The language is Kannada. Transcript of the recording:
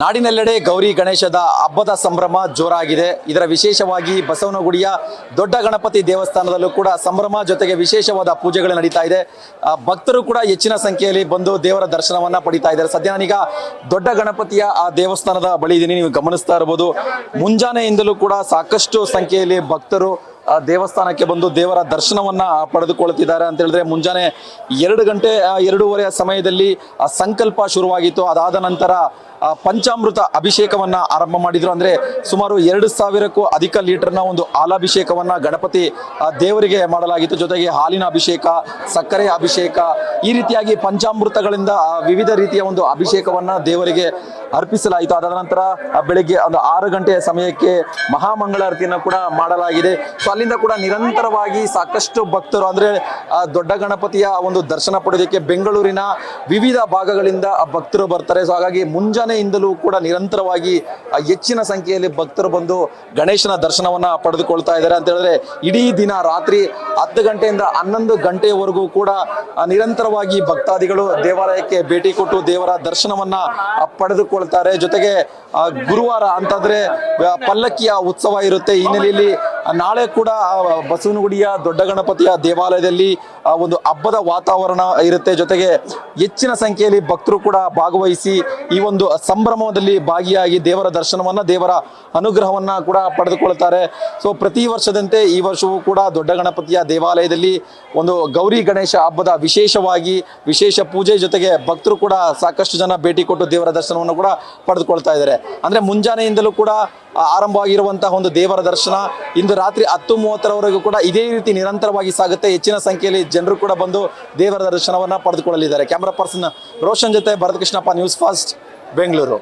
ನಾಡಿನೆಲ್ಲೆಡೆ ಗೌರಿ ಗಣೇಶದ ಹಬ್ಬದ ಸಂಭ್ರಮ ಜೋರಾಗಿದೆ. ಇದರ ವಿಶೇಷವಾಗಿ ಬಸವನಗುಡಿಯ ದೊಡ್ಡ ಗಣಪತಿ ದೇವಸ್ಥಾನದಲ್ಲೂ ಕೂಡ ಸಂಭ್ರಮ ಜೊತೆಗೆ ವಿಶೇಷವಾದ ಪೂಜೆಗಳು ನಡೀತಾ ಇದೆ. ಭಕ್ತರು ಕೂಡ ಹೆಚ್ಚಿನ ಸಂಖ್ಯೆಯಲ್ಲಿ ಬಂದು ದೇವರ ದರ್ಶನವನ್ನ ಪಡಿತಾ ಇದ್ದಾರೆ. ಸದ್ಯ ನಾನೀಗ ದೊಡ್ಡ ಗಣಪತಿಯ ಆ ದೇವಸ್ಥಾನದ ಬಳಿ ಇದ್ದೀನಿ. ನೀವು ಗಮನಿಸ್ತಾ ಇರಬಹುದು, ಮುಂಜಾನೆಯಿಂದಲೂ ಕೂಡ ಸಾಕಷ್ಟು ಸಂಖ್ಯೆಯಲ್ಲಿ ಭಕ್ತರು ದೇವಸ್ಥಾನಕ್ಕೆ ಬಂದು ದೇವರ ದರ್ಶನವನ್ನ ಪಡೆದುಕೊಳ್ಳುತ್ತಿದ್ದಾರೆ ಅಂತ ಹೇಳಿದ್ರೆ, ಮುಂಜಾನೆ 2 ಗಂಟೆ 2:30 ಸಮಯದಲ್ಲಿ ಸಂಕಲ್ಪ ಶುರುವಾಗಿತ್ತು. ಅದಾದ ನಂತರ ಪಂಚಾಮೃತ ಅಭಿಷೇಕವನ್ನ ಆರಂಭ ಮಾಡಿದ್ರು. ಅಂದ್ರೆ ಸುಮಾರು 2000ಕ್ಕೂ ಅಧಿಕ ಲೀಟರ್ನ ಒಂದು ಹಾಲಾಭಿಷೇಕವನ್ನ ಗಣಪತಿ ದೇವರಿಗೆ ಮಾಡಲಾಗಿತ್ತು. ಜೊತೆಗೆ ಹಾಲಿನ ಅಭಿಷೇಕ, ಸಕ್ಕರೆ ಅಭಿಷೇಕ, ಈ ರೀತಿಯಾಗಿ ಪಂಚಾಮೃತಗಳಿಂದ ವಿವಿಧ ರೀತಿಯ ಒಂದು ಅಭಿಷೇಕವನ್ನ ದೇವರಿಗೆ ಅರ್ಪಿಸಲಾಯಿತು. ಅದಾದ ನಂತರ ಬೆಳಿಗ್ಗೆ ಒಂದು 6 ಗಂಟೆಯ ಸಮಯಕ್ಕೆ ಮಹಾಮಂಗಳಾರತಿಯನ್ನು ಕೂಡ ಮಾಡಲಾಗಿದೆ. ಸೊ ಅಲ್ಲಿಂದ ಕೂಡ ನಿರಂತರವಾಗಿ ಸಾಕಷ್ಟು ಭಕ್ತರು, ಅಂದ್ರೆ ದೊಡ್ಡ ಗಣಪತಿಯ ಒಂದು ದರ್ಶನ ಪಡೆಯೋದಕ್ಕೆ ಬೆಂಗಳೂರಿನ ವಿವಿಧ ಭಾಗಗಳಿಂದ ಭಕ್ತರು ಬರ್ತಾರೆ. ಸೊ ಹಾಗಾಗಿ ಮುಂಜಾನೆಯಿಂದಲೂ ಕೂಡ ನಿರಂತರವಾಗಿ ಹೆಚ್ಚಿನ ಸಂಖ್ಯೆಯಲ್ಲಿ ಭಕ್ತರು ಬಂದು ಗಣೇಶನ ದರ್ಶನವನ್ನ ಪಡೆದುಕೊಳ್ತಾ ಇದ್ದಾರೆ ಅಂತ ಹೇಳಿದ್ರೆ, ಇಡೀ ದಿನ ರಾತ್ರಿ 10 ಗಂಟೆಯಿಂದ 11 ಗಂಟೆಯವರೆಗೂ ಕೂಡ ನಿರಂತರವಾಗಿ ಭಕ್ತಾದಿಗಳು ದೇವಾಲಯಕ್ಕೆ ಭೇಟಿ ಕೊಟ್ಟು ದೇವರ ದರ್ಶನವನ್ನ ಪಡೆದುಕೊಳ್ತಾರೆ. ಜೊತೆಗೆ ಗುರುವಾರ ಅಂತಂದ್ರೆ ಪಲ್ಲಕ್ಕಿಯ ಉತ್ಸವ ಇರುತ್ತೆ. ಈ ಹಿನ್ನೆಲೆಯಲ್ಲಿ ನಾಳೆ ಕೂಡ ಬಸವನಗುಡಿಯ ದೊಡ್ಡ ಗಣಪತಿಯ ದೇವಾಲಯದಲ್ಲಿ ಒಂದು ಹಬ್ಬದ ವಾತಾವರಣ ಇರುತ್ತೆ. ಜೊತೆಗೆ ಹೆಚ್ಚಿನ ಸಂಖ್ಯೆಯಲ್ಲಿ ಭಕ್ತರು ಕೂಡ ಭಾಗವಹಿಸಿ ಈ ಒಂದು ಸಂಭ್ರಮದಲ್ಲಿ ಭಾಗಿಯಾಗಿ ದೇವರ ದರ್ಶನವನ್ನ, ದೇವರ ಅನುಗ್ರಹವನ್ನ ಕೂಡ ಪಡೆದುಕೊಳ್ತಾರೆ. ಸೊ ಪ್ರತಿ ವರ್ಷದಂತೆ ಈ ವರ್ಷವೂ ಕೂಡ ದೊಡ್ಡ ಗಣಪತಿಯ ದೇವಾಲಯದಲ್ಲಿ ಒಂದು ಗೌರಿ ಗಣೇಶ ಹಬ್ಬದ ವಿಶೇಷ ಪೂಜೆ ಜೊತೆಗೆ ಭಕ್ತರು ಕೂಡ ಸಾಕಷ್ಟು ಜನ ಭೇಟಿ ಕೊಟ್ಟು ದೇವರ ದರ್ಶನವನ್ನು ಕೂಡ ಪಡೆದುಕೊಳ್ತಾ ಇದ್ದಾರೆ. ಅಂದ್ರೆ ಮುಂಜಾನೆಯಿಂದಲೂ ಕೂಡ ಆರಂಭವಾಗಿರುವಂತಹ ಒಂದು ದೇವರ ದರ್ಶನ ಇಂದು ರಾತ್ರಿ 10:30ರವರೆಗೂ ಕೂಡ ಇದೇ ರೀತಿ ನಿರಂತರವಾಗಿ ಸಾಗುತ್ತೆ. ಹೆಚ್ಚಿನ ಸಂಖ್ಯೆಯಲ್ಲಿ ಜನರು ಕೂಡ ಬಂದು ದೇವರ ದರ್ಶನವನ್ನ ಪಡೆದುಕೊಳ್ಳಲಿದ್ದಾರೆ. ಕ್ಯಾಮರಾ ಪರ್ಸನ್ ರೋಷನ್ ಜೊತೆ ಭರತ್ ಕೃಷ್ಣಪ್ಪ, ನ್ಯೂಸ್ ಫಾಸ್ಟ್, ಬೆಂಗಳೂರು.